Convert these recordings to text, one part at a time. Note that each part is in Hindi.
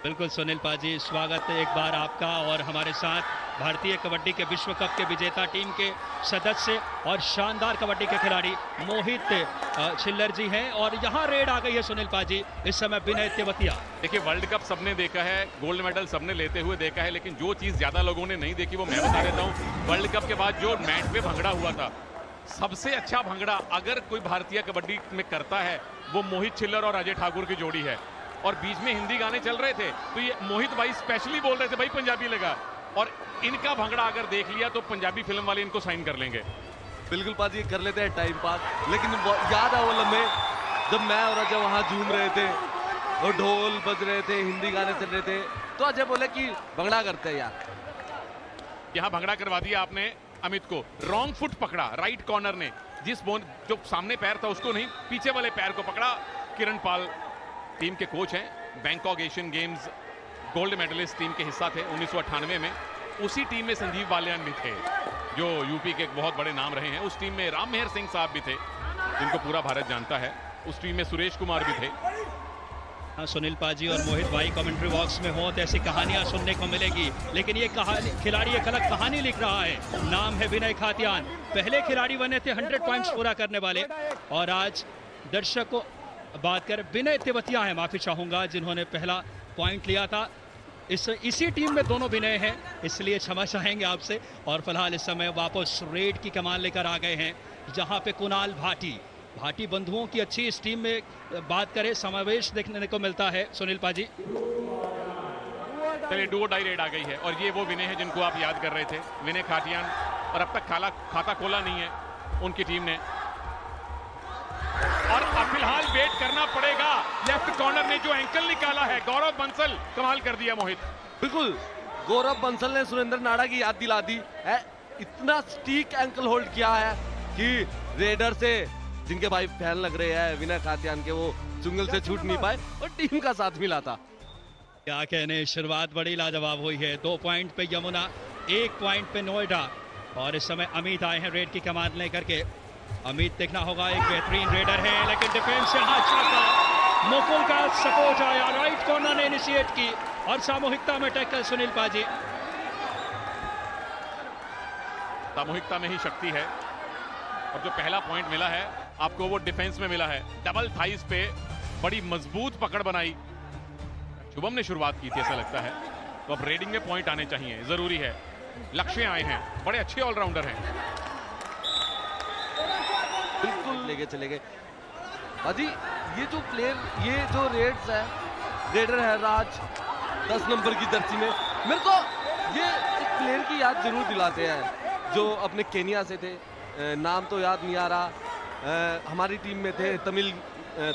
बिल्कुल सुनील पाजी, स्वागत एक बार आपका और हमारे साथ भारतीय कबड्डी के विश्व कप के विजेता टीम के सदस्य और शानदार कबड्डी के खिलाड़ी मोहित छिल्लर जी हैं। और यहाँ रेड आ गई है सुनील पाजी, इस समय विनय तेवतिया। देखिए, वर्ल्ड कप सबने देखा है, गोल्ड मेडल सबने लेते हुए देखा है, लेकिन जो चीज़ ज़्यादा लोगों ने नहीं देखी वो मैं बता देता हूँ। वर्ल्ड कप के बाद जो मैट पे भंगड़ा हुआ था, सबसे अच्छा भंगड़ा अगर कोई भारतीय कबड्डी में करता है वो मोहित छिल्लर और अजय ठाकुर की जोड़ी है। और बीच में हिंदी गाने चल रहे थे तो ये मोहित भाई स्पेशली बोल रहे थे भाई पंजाबी लगा, और इनका भंगड़ा अगर देख लिया तो पंजाबी फिल्म वाले इनको साइन कर लेंगे। बिल्कुल पाजी, कर लेते हैं टाइम पास। लेकिन याद है वो लम्हे जब मैं और अजय वहां झूम रहे थे और ढोल बज रहे थे, हिंदी गाने चल रहे थे, तो अजय बोले कि भंगड़ा करते हैं यार। यहाँ भंगड़ा करवा दिया आपने अमित को। रॉन्ग फुट पकड़ा राइट कॉर्नर ने, जिस बोन जो सामने पैर था उसको नहीं, पीछे वाले पैर को पकड़ा। किरण पाल टीम के कोच हैं, Bangkok Asian Games gold medallist team के हिस्सा थे 1998 में। उसी टीम में संजीव बालियान भी थे जो यूपी के एक बहुत बड़े नाम रहे हैं। उस टीम में राम मेहर सिंह साहब भी थे जिनको पूरा भारत जानता है। उस टीम में सुरेश कुमार भी थे। हाँ, सुनील पाजी और मोहित भाई कमेंट्री बॉक्स में हो तो ऐसी कहानियां सुनने को मिलेगी, लेकिन ये खिलाड़ी एक अलग कहानी लिख रहा है। नाम है विनय खातियान, पहले खिलाड़ी बने थे 100 पॉइंट्स पूरा करने वाले, और आज दर्शकों बात कर विनय तेवतिया है, माफी चाहूंगा, जिन्होंने पहला पॉइंट लिया था। इसी टीम में दोनों विनय हैं, इसलिए क्षमा चाहेंगे आपसे। और फिलहाल इस समय वापस रेड की कमान लेकर आ गए हैं, जहां पे कुणाल भाटी बंधुओं की अच्छी इस टीम में बात करें समावेश देखने को मिलता है। सुनील पाजी, चलिए डू और डाई रेड आ गई है, और ये वो विनय है जिनको आप याद कर रहे थे, विनय खातियान। और अब तक खाता खोला नहीं है उनकी टीम ने। और अब फिलहाल वेट करना पड़ेगा। लेफ्ट कॉर्नर ने जो एंकल निकाला है, गौरव बंसल, कमाल कर दिया मोहित। बिल्कुल, गौरव बंसल ने सुरेंद्र नाडा की याद दिला दी है। इतना स्टीक एंकल होल्ड किया है कि रेडर से, जिनके भाई फैन लग रहे हैं विनय खातियान के, वो चुंगल से छूट नहीं पाए और टीम का साथ मिला था। क्या कहने, शुरुआत बड़ी लाजवाब हुई है। 2 पॉइंट पे यमुना, 1 पॉइंट पे नोएडा, और इस समय अमित आए हैं रेड की कमान लेकर के। अमित देखना होगा, एक बेहतरीन रेडर है, लेकिन डिफेंस से हाथ छका। मुकुल का सपोर्ट आया, राइट कॉर्नर ने इनिशिएट की और सामूहिकता में टैकल। सुनील पाजी, सामूहिकता में ही शक्ति है, और जो पहला पॉइंट मिला है आपको वो डिफेंस में मिला है। डबल थाइस पे बड़ी मजबूत पकड़ बनाई शुभम ने शुरुआत की थी, ऐसा लगता है। तो अब रेडिंग में पॉइंट आने चाहिए, जरूरी है। लक्ष्य आए हैं, बड़े अच्छे ऑलराउंडर हैं। बिल्कुल लेके चले गए अजी। ये जो प्लेयर, ये जो रेडर है राज 10 नंबर की जर्सी में, मेरे को ये एक प्लेयर की याद जरूर दिलाते हैं जो अपने केनिया से थे, नाम तो याद नहीं आ रहा। हमारी टीम में थे तमिल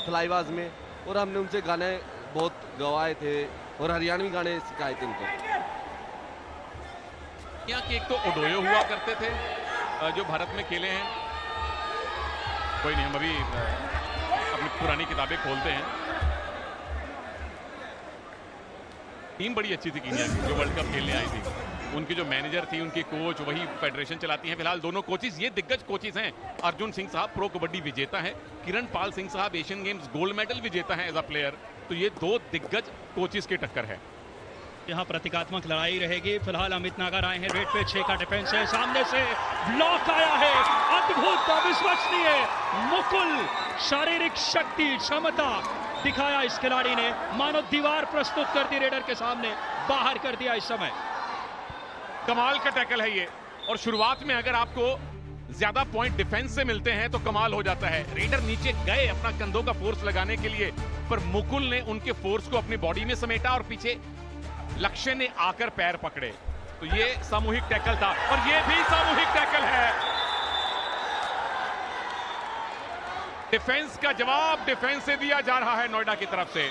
थलाईवाज में, और हमने उनसे गाने बहुत गवाए थे और हरियाणवी गाने सिखाए थे उनको। यहाँ के एक तो ओडोयो हुआ करते थे जो भारत में खेले हैं। कोई नहीं, हम अभी अपनी पुरानी किताबें खोलते हैं। टीम बड़ी अच्छी थी कीनिया की जो वर्ल्ड कप खेलने आई थी। उनकी जो मैनेजर थी, उनकी कोच, वही फेडरेशन चलाती हैं। फिलहाल दोनों कोचेस ये दिग्गज कोचेस हैं। अर्जुन सिंह साहब प्रो कबड्डी विजेता हैं, किरण पाल सिंह साहब एशियन गेम्स गोल्ड मेडल विजेता हैं एज अ प्लेयर। तो ये 2 दिग्गज कोचेस की टक्कर है। यहाँ प्रतीकात्मक लड़ाई रहेगी। फिलहाल अमित नागर आए हैं रेड पे, 6 का डिफेंस है, सामने से ब्लॉक आया है, अद्भुत, अविश्वसनीय। मुकुल शारीरिक शक्ति, क्षमता दिखाया इस खिलाड़ी ने, मानो दीवार प्रस्तुत कर दी रेडर के सामने, बाहर कर दिया इस समय। कमाल का टैकल है ये, और शुरुआत में अगर आपको ज्यादा पॉइंट डिफेंस से मिलते हैं तो कमाल हो जाता है। रेडर नीचे गए अपना कंधों का फोर्स लगाने के लिए, पर मुकुल ने उनके फोर्स को अपनी बॉडी में समेटा और पीछे लक्ष्य ने आकर पैर पकड़े। तो ये सामूहिक टैकल था, और ये भी सामूहिक टैकल है। डिफेंस का जवाब डिफेंस से दिया जा रहा है नोएडा की तरफ से।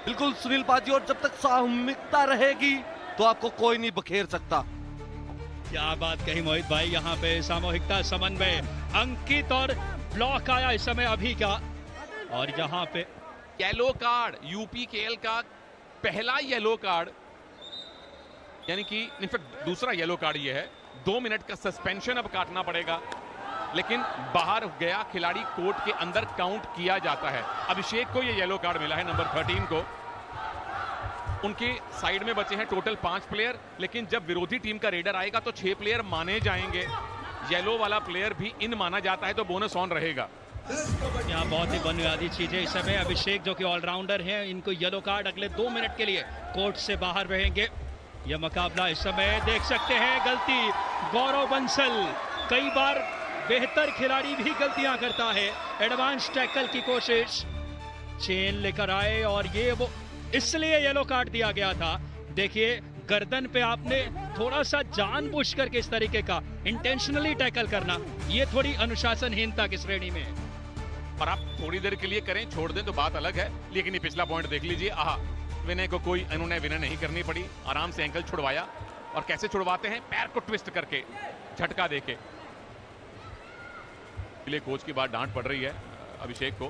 बिल्कुल सुनील पाजी, और जब तक सामूहिकता रहेगी तो आपको कोई नहीं बखेर सकता। क्या बात कही मोहित भाई, यहाँ पे सामूहिकता, समन्वय। अंकित और ब्लॉक आया इस समय अभी का, और यहाँ पे येलो कार्ड, यूपी केएल का पहला येलो कार्ड, यानी कि इनफैक्ट दूसरा येलो कार्ड ये है। 2 मिनट का सस्पेंशन अब काटना पड़ेगा, लेकिन बाहर गया खिलाड़ी कोर्ट के अंदर काउंट किया जाता है। अभिषेक को ये येलो कार्ड मिला है, नंबर 13 को। उनके साइड में बचे हैं टोटल 5 प्लेयर, लेकिन जब विरोधी टीम का रेडर आएगा तो 6 प्लेयर माने जाएंगे। येलो वाला प्लेयर भी इन माना जाता है तो बोनस ऑन रहेगा। यहाँ बहुत ही बुनियादी चीजें इस समय अभिषेक जो कि ऑलराउंडर हैं, इनको येलो कार्ड अगले 2 मिनट के लिए कोर्ट से बाहर रहेंगे। यह मुकाबला इस समय देख सकते हैं, गलती गौरव बंसल, कई बार बेहतर खिलाड़ी भी गलतियां करता है। एडवांस टैकल की कोशिश, चेन लेकर आए और ये वो इसलिए येलो कार्ड दिया गया था। देखिए गर्दन पे आपने थोड़ा सा जानबूझ करके इस तरीके का इंटेंशनली टैकल करना, ये थोड़ी अनुशासनहीनता की श्रेणी में है। और आप थोड़ी देर के लिए करें, छोड़ दें तो बात अलग है, लेकिन ये पिछला पॉइंट देख लीजिए। आहा, विनय को कोई इन्होंने विनय नहीं करनी पड़ी, आराम से एंकल छुड़वाया। और कैसे छुड़वाते हैं, पैर को ट्विस्ट करके, झटका देके। कोच की बात डांट पड़ रही है अभिषेक को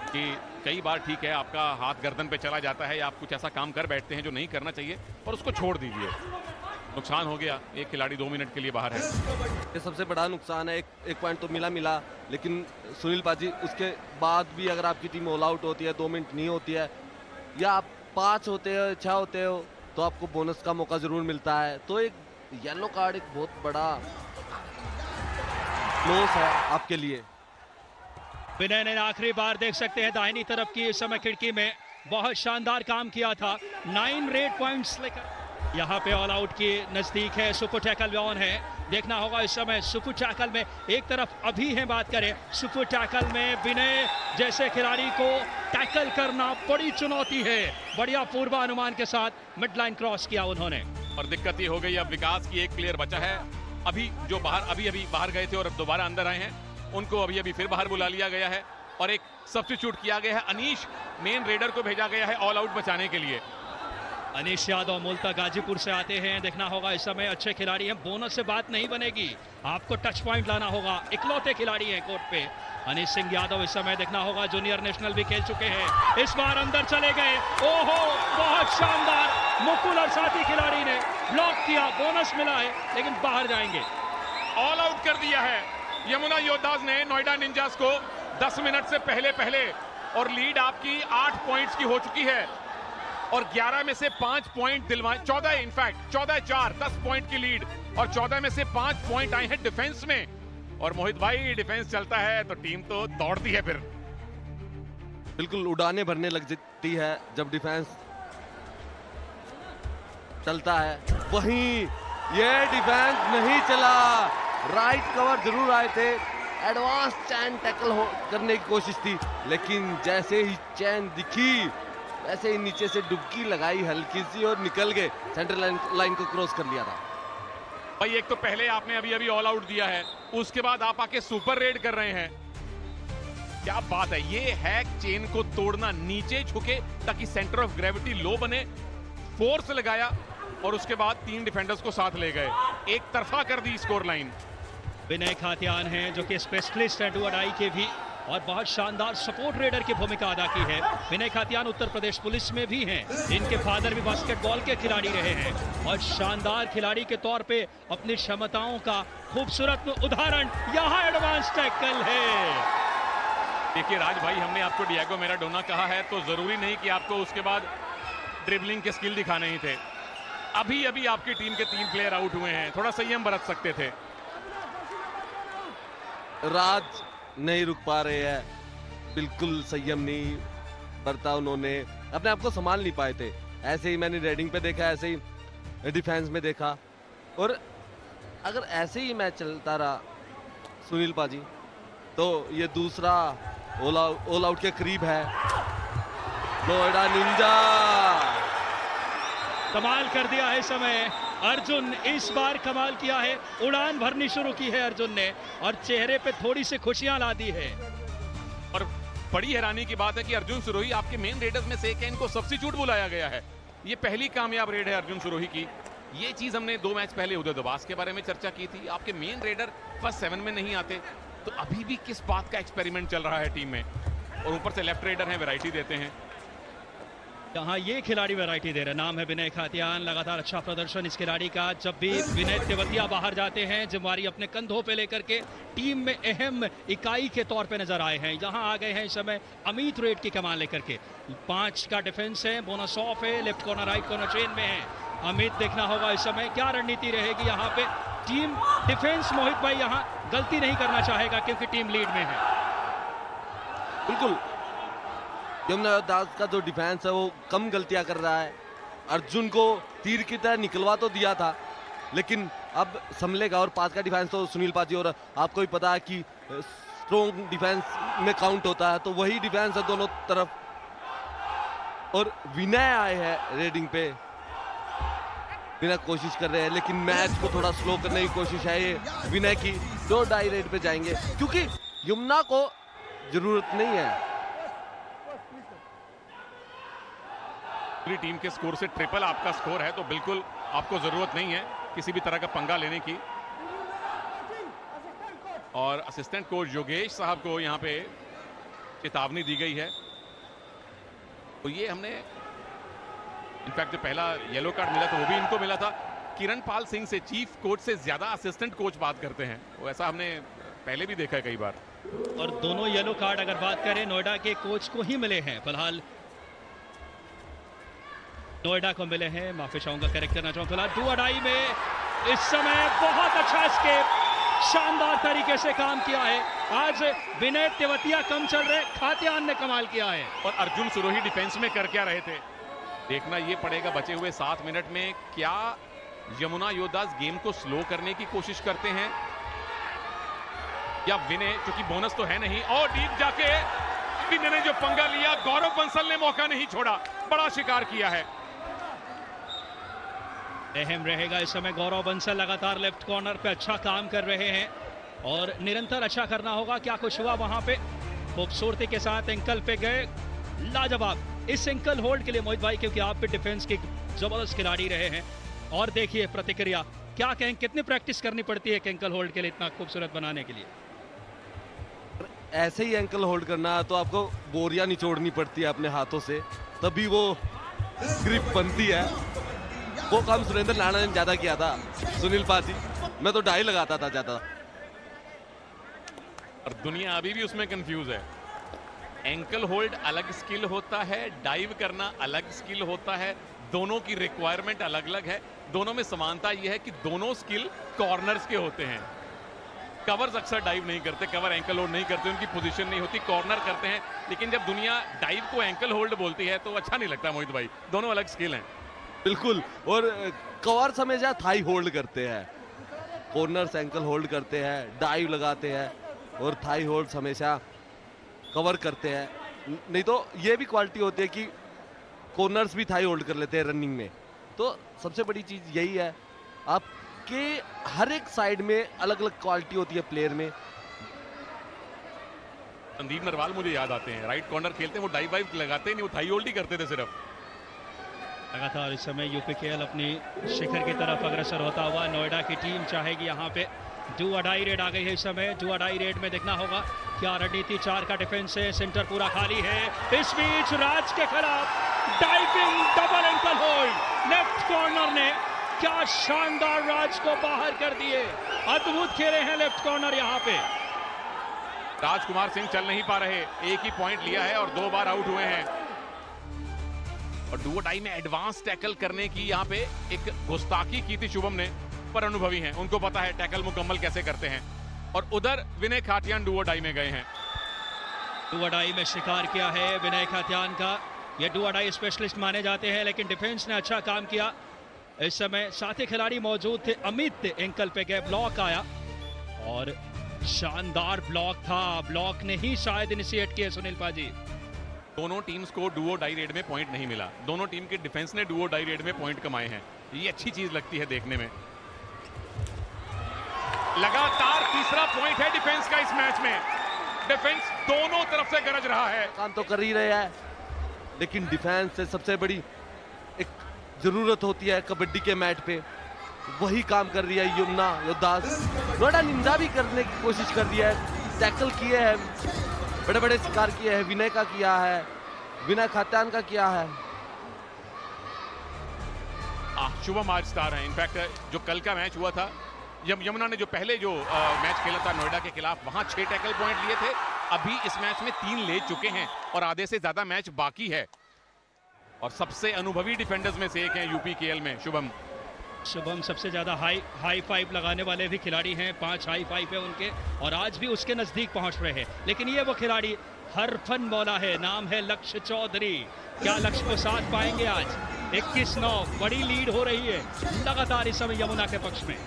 कि कई बार ठीक है आपका हाथ गर्दन पे चला जाता है या आप कुछ ऐसा काम कर बैठते हैं जो नहीं करना चाहिए, पर उसको छोड़ दीजिए। नुकसान हो गया, एक खिलाड़ी 2 मिनट के लिए बाहर है। ये सबसे बड़ा नुकसान है। एक पॉइंट तो मिला, लेकिन सुनील पाजी उसके बाद भी अगर आपकी टीम ऑल आउट होती है, 2 मिनट नहीं होती है, या आप 5 होते हो, 6 होते हो, तो आपको बोनस का मौका जरूर मिलता है। तो एक येलो कार्ड एक बहुत बड़ा लॉस है आपके लिए। विनय ने आखिरी बार देख सकते हैं दाहिनी तरफ की इस समय खिड़की में बहुत शानदार काम किया था, 9 रेड पॉइंट्स लेकर। यहाँ पे ऑल आउट के नजदीक है, सुपर टैकल ऑन है, देखना होगा इस समय। सुपर टैकल में एक तरफ अभी है, बात करें सुपर टैकल में विनय जैसे खिलाड़ी को टैकल करना बड़ी चुनौती है। बढ़िया पूर्वानुमान के साथ मिड लाइन क्रॉस किया उन्होंने। और दिक्कत ये हो गई अब विकास की, एक प्लेयर बचा है अभी जो अभी बाहर गए थे और अब दोबारा अंदर आए हैं, उनको अभी फिर बाहर बुला लिया गया है और एक सब्स्टिट्यूट किया गया है। अनीश मेन रेडर को भेजा गया है ऑल आउट बचाने के लिए। अनीश यादव मूलतः गाजीपुर से आते हैं, देखना होगा इस समय अच्छे खिलाड़ी हैं। बोनस से बात नहीं बनेगी, आपको टच पॉइंट लाना होगा, इकलौते खिलाड़ी हैं कोर्ट पे। अनीश सिंह यादव इस समय देखना होगा, जूनियर नेशनल भी खेल चुके हैं, इस बार अंदर चले गए। ओहो, बहुत शानदार, मुकुल और साथी खिलाड़ी ने ब्लॉक किया, बोनस मिला है लेकिन बाहर जाएंगे। ऑल आउट कर दिया है यमुना योद्धास ने नोएडा निंजास को 10 मिनट से पहले और लीड आपकी 8 पॉइंट्स की हो चुकी है और 11 में से 5 पॉइंट दिलवाए, 14 इनफैक्ट 14-4 10 पॉइंट की लीड और 14 में से 5 पॉइंट आए हैं डिफेंस में। और मोहित भाई डिफेंस चलता है तो टीम तो दौड़ती है, फिर बिल्कुल उड़ाने भरने लग जाती है जब डिफेंस चलता है। वहीं ये डिफेंस नहीं चला, राइट कवर जरूर आए थे, एडवांस चैन टैकल करने की कोशिश थी, लेकिन जैसे ही चैन दिखी वैसे ही नीचे से डुबकी लगाई हल्की सी और निकल गए, सेंट्रल लाइन को क्रॉस कर लिया था। भाई एक तो पहले आपने अभी ऑल आउट दिया है, उसके बाद आप आके सुपर रेड कर रहे हैं, क्या बात है। ये है चेन को तोड़ना, नीचे झुके ताकि सेंटर ऑफ ग्रेविटी लो बने, फोर्स लगाया और उसके बाद 3 डिफेंडर्स को साथ ले गए, एक तरफा कर दी स्कोर लाइन। विनय खातियान हैं जो कि स्पेशलिस्ट हैं डू अडाई के भी और बहुत शानदार सपोर्ट रेडर की भूमिका अदा की है। विनय खातियान उत्तर प्रदेश पुलिस में भी हैं, इनके फादर भी बास्केटबॉल के खिलाड़ी रहे हैं और शानदार खिलाड़ी के तौर पे अपनी क्षमताओं का खूबसूरत उदाहरण यहाँ एडवांस टैकल है। देखिए राज भाई, हमने आपको डिएगो मैराडोना कहा है तो जरूरी नहीं कि आपको उसके बाद ड्रिबलिंग के स्किल दिखाने ही थे। अभी आपकी टीम के 3 प्लेयर आउट हुए हैं, थोड़ा संयम बरत सकते थे। राज नहीं रुक पा रहे हैं, बिल्कुल संयम नहीं बरता, उन्होंने अपने आप को संभाल नहीं पाए थे। ऐसे ही मैंने रेडिंग पे देखा, ऐसे ही डिफेंस में देखा, और अगर ऐसे ही मैच चलता रहा सुनील पाजी तो ये दूसरा ऑल आउट के करीब है। नोएडा निंजा कमाल कर दिया है समय, अर्जुन इस बार कमाल किया है, उड़ान भरनी शुरू की है अर्जुन ने और चेहरे पे थोड़ी सी खुशियां ला दी है। और बड़ी हैरानी की बात है कि अर्जुन सुरोही आपके मेन रेडर्स में से एक है, इनको सब्स्टिट्यूट बुलाया गया है। ये पहली कामयाब रेड है अर्जुन सुरोही की। ये चीज हमने 2 मैच पहले उदय दबास के बारे में चर्चा की थी, आपके मेन रेडर फर्स्ट 7 में नहीं आते, तो अभी भी किस बात का एक्सपेरिमेंट चल रहा है टीम में। और ऊपर से लेफ्ट रेडर हैं, वैरायटी देते हैं। यहाँ ये खिलाड़ी वैरायटी दे रहे हैं। नाम है विनय खातियान। लगातार अच्छा प्रदर्शन इस खिलाड़ी का। जब भी विनय तेवतिया बाहर जाते हैं, जिम्मेवारी अपने कंधों पे लेकर के टीम में अहम इकाई के तौर पे नजर आए हैं। यहाँ आ गए हैं इस समय अमित रेड की कमान लेकर के। 5 का डिफेंस है, बोनस ऑफ है, left corner right corner chain में है। अमित देखना होगा इस समय क्या रणनीति रहेगी यहाँ पे। टीम डिफेंस मोहित भाई यहाँ गलती नहीं करना चाहेगा क्योंकि टीम लीड में है। बिल्कुल, यमुना दास का जो डिफेंस है वो कम गलतियां कर रहा है। अर्जुन को तीर की तरह निकलवा तो दिया था, लेकिन अब संभलेगा। और 5 का डिफेंस तो सुनील पाजी और आपको भी पता है कि स्ट्रॉन्ग डिफेंस में काउंट होता है, तो वही डिफेंस है दोनों तरफ। और विनय आए हैं रेडिंग पे, विनय कोशिश कर रहे हैं, लेकिन मैच को थोड़ा स्लो करने की कोशिश है ये विनय की। 2 डाई रेड पे जाएंगे क्योंकि यमुना को जरूरत नहीं है। पूरी टीम के स्कोर से ट्रिपल आपका स्कोर है, तो बिल्कुल आपको जरूरत नहीं है किसी भी तरह का पंगा लेने की। और असिस्टेंट कोच योगेश साहब को यहां पे चेतावनी दी गई है। तो ये हमने इनफैक्ट जो पहला येलो कार्ड मिला था वो भी इनको मिला था। किरण पाल सिंह से, चीफ कोच से ज्यादा असिस्टेंट कोच बात करते हैं, वो ऐसा हमने पहले भी देखा है कई बार। और दोनों येलो कार्ड अगर बात करें नोएडा के कोच को ही मिले हैं। फिलहाल नोएडा को मिले हैं, माफी चाहूंगा, करेक्ट करना चाहूंगा। फिलहाल डू और डाई में इस समय बहुत अच्छा स्केप, शानदार तरीके से काम किया है। आज विनय तेवतिया कम चल रहे, खातियान ने कमाल किया है। और अर्जुन सुरोही डिफेंस में कर क्या रहे थे, देखना ये पड़ेगा बचे हुए 7 मिनट में। क्या यमुना योद्धास गेम को स्लो करने की कोशिश करते हैं या विनय, क्योंकि बोनस तो है नहीं। और डीप जाके विनय ने जो पंगा लिया, गौरव बंसल ने मौका नहीं छोड़ा, बड़ा शिकार किया है। अहम रहेगा इस समय। गौरव बंसल लगातार लेफ्ट कॉर्नर पे अच्छा काम कर रहे हैं और निरंतर अच्छा करना होगा। क्या कुछ हुआ वहां पे, खूबसूरती के साथ एंकल पे गए, लाजवाब इस एंकल होल्ड के लिए मोहित भाई, क्योंकि आप भी डिफेंस के जबरदस्त खिलाड़ी रहे हैं। और देखिए प्रतिक्रिया, क्या कहें, कितनी प्रैक्टिस करनी पड़ती है एंकल होल्ड के लिए इतना खूबसूरत बनाने के लिए। ऐसे ही एंकल होल्ड करना है तो आपको बोरियां निचोड़नी पड़ती है अपने हाथों से, तभी वो ग्रिप बनती है। वो काम सुरेंद्र नाना ने ज्यादा किया था, सुनील पाजी, मैं तो डाई लगाता था ज्यादा। और दुनिया अभी भी उसमें कंफ्यूज है। एंकल होल्ड अलग स्किल होता है, डाइव करना अलग स्किल होता है, दोनों की रिक्वायरमेंट अलग अलग है। दोनों में समानता यह है कि दोनों स्किल कॉर्नर्स के होते हैं। कवर्स अक्सर डाइव नहीं करते, कवर एंकल होल्ड नहीं करते, उनकी पोजीशन नहीं होती, कॉर्नर करते हैं। लेकिन जब दुनिया डाइव को एंकल होल्ड बोलती है तो अच्छा नहीं लगता मोहित भाई, दोनों अलग स्किल हैं। बिल्कुल, और कवर्स हमेशा थाई होल्ड करते हैं, कॉर्नर्स एंकल होल्ड करते हैं, डाइव लगाते हैं, और थाई होल्ड हमेशा कवर करते हैं। नहीं तो ये भी क्वालिटी होती है कि कॉर्नर्स भी थाई होल्ड कर लेते हैं रनिंग में। तो सबसे बड़ी चीज यही है, आपके हर एक साइड में अलग अलग क्वालिटी होती है प्लेयर में। संदीप नरवाल मुझे याद आते हैं, राइट कॉर्नर खेलते हैं, वो डाइव वाइव लगाते नहीं, वो थाई होल्ड ही करते थे सिर्फ। लगातार इस समय यूपीकेएल अपनी शिखर की तरफ अग्रसर होता हुआ नोएडा की टीम चाहेगी। यहाँ पे डू और डाई रेड आ गई है इस समय। डू और डाई रेड में देखना होगा क्या रणनीति। 4 का डिफेंस है, सेंटर पूरा खाली है। इस बीच राज के खिलाफ diving double ankle hold left corner ने, क्या शानदार राज को बाहर कर दिए। अद्भुत खेले हैं लेफ्ट कॉर्नर यहाँ पे। राजकुमार सिंह चल नहीं पा रहे, एक ही पॉइंट लिया है और 2 बार आउट हुए हैं। और डू और डाई में एडवांस टैकल करने की यहाँ पे एक गुस्ताखी की थी शुभम ने, पर अनुभवी हैं, उनको पता है टैकल मुकम्मल कैसे करते हैं। और उधर विनय खातियान डू और डाई में गए हैं। डू और डाई में शिकार किया है विनय खातियान का। ये डू और डाई स्पेशलिस्ट माने जाते हैं, लेकिन डिफेंस ने अच्छा काम किया। इस समय साथी खिलाड़ी मौजूद थे, अमित एंकल पे गए, ब्लॉक आया और शानदार ब्लॉक था। ब्लॉक ने ही शायद इनिशिएट किया सुनील पाजी। दोनों टीम्स को डू और डाई रेड में पॉइंट नहीं मिला, दोनों टीम के डिफेंस ने डू और डाई रेड में पॉइंट कमाए हैं। ये अच्छी चीज लगती है देखने में। लगातार तीसरा पॉइंट है डिफेंस का इस मैच में। डिफेंस दोनों तरफ से गरज रहा है, काम तो कर ही रहे हैं, लेकिन डिफेंस से सबसे बड़ी एक जरूरत होती है कबड्डी के मैट पे, वही काम कर रही है यमुना योद्धास। नोएडा निंदा भी करने की कोशिश कर रही है, टैकल किए हैं, बड़े बड़े शिकार किए हैं, विनय का किया है, विनय खातियान का किया है, शुभम आज स्टार हैं। इनफैक्ट जो कल का मैच हुआ था, यमुना ने जो पहले जो मैच खेला था नोएडा के खिलाफ, वहां 6 टैकल पॉइंट लिए थे। अभी इस मैच में 3 ले चुके हैं और आधे से ज्यादा मैच बाकी है। और सबसे अनुभवी डिफेंडर्स में से एक हैं यूपी केएल में शुभम। शुभम सबसे ज्यादा हाई फाइव लगाने वाले भी खिलाड़ी हैं, 5 हाई फाइव है उनके, और आज भी उसके नजदीक पहुंच रहे हैं। लेकिन ये वो खिलाड़ी हर फन मौला है, नाम है लक्ष्य चौधरी। क्या लक्ष्य को साथ पाएंगे आज? 21-9 बड़ी लीड हो रही है लगातार इस समय यमुना के पक्ष में।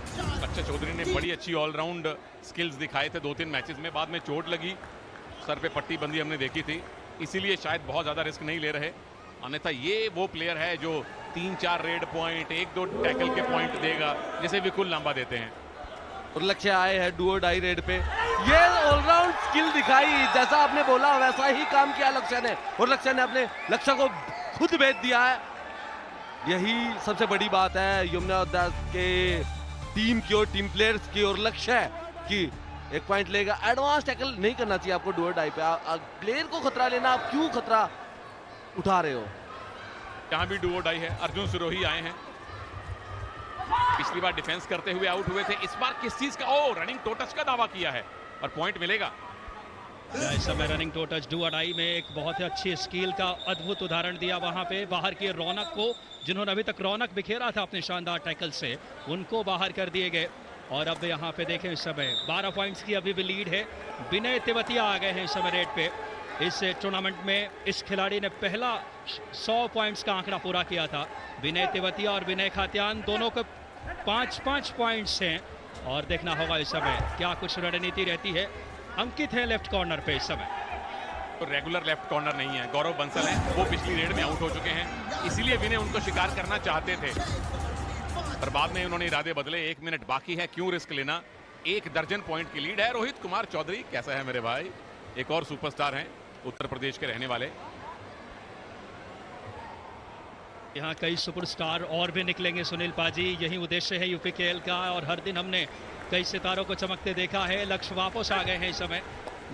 लक्ष्य चौधरी ने बड़ी अच्छी ऑलराउंड स्किल्स दिखाए थे 2-3 मैचेस में। बाद में चोट लगी, सर पे पट्टी बंदी हमने देखी थी, इसीलिए शायद बहुत ज्यादा रिस्क नहीं ले रहे। अन्यथा ये वो प्लेयर है जो 3-4 रेड पॉइंट, 1-2 टैकल के पॉइंट देगा, जैसे विकुल लांबा देते हैं। और लक्ष्य आए हैं डू और डाई रेड पे, ये ऑलराउंड स्किल दिखाई, जैसा आपने बोला वैसा ही काम किया लक्ष्य ने, और लक्ष्य ने अपने लक्ष्य को खुद भेज दिया है। यही सबसे बड़ी बात है यमुना दास के टीम की और टीम प्लेयर्स की, और लक्ष्य की 1 पॉइंट लेगा। एडवांस टैकल नहीं करना चाहिए आपको डू और डाई पे, प्लेयर को खतरा लेना, आप क्यों खतरा उठा रहे हो? यहाँ भी डू और डाई है, अर्जुन सिरोही आए हैं, पिछली बार डिफेंस करते हुए आउट हुए थे, इस बार किस चीज का रनिंग टोटच का दावा किया है और पॉइंट मिलेगा। इस समय रनिंग टोटच डू अडाई में एक बहुत ही अच्छी स्किल का अद्भुत उदाहरण दिया वहां पे। बाहर की रौनक को, जिन्होंने अभी तक रौनक बिखेरा था अपने शानदार टैकल से, उनको बाहर कर दिए गए। और अब यहाँ पे देखें इस समय 12 पॉइंट्स की अभी भी लीड है। विनय तेवतिया आ गए हैं इस समय रेड पे। इस टूर्नामेंट में इस खिलाड़ी ने पहला 100 पॉइंट्स का आंकड़ा पूरा किया था। विनय तेवतिया और विनय खातियान दोनों को 5-5 पॉइंट्स हैं, और देखना होगा इस समय क्या कुछ रणनीति रहती है। अंकित है लेफ्ट कॉर्नर पे इस समय, तो रेगुलर लेफ्ट कॉर्नर नहीं है, गौरव बंसल है, वो पिछली रेड में आउट हो चुके हैं, इसीलिए विनय उनको शिकार करना चाहते थे, पर बाद में उन्होंने इरादे बदले। 1 मिनट बाकी है, क्यों रिस्क लेना, 1 दर्जन पॉइंट की लीड है। रोहित कुमार चौधरी कैसा है मेरे भाई, एक और सुपरस्टार हैं उत्तर प्रदेश के रहने वाले। यहाँ कई सुपरस्टार और भी निकलेंगे सुनील पाजी, यही उद्देश्य है यूपी केएल का, और हर दिन हमने कई सितारों को चमकते देखा है। लक्ष्य वापस आ गए हैं इस समय,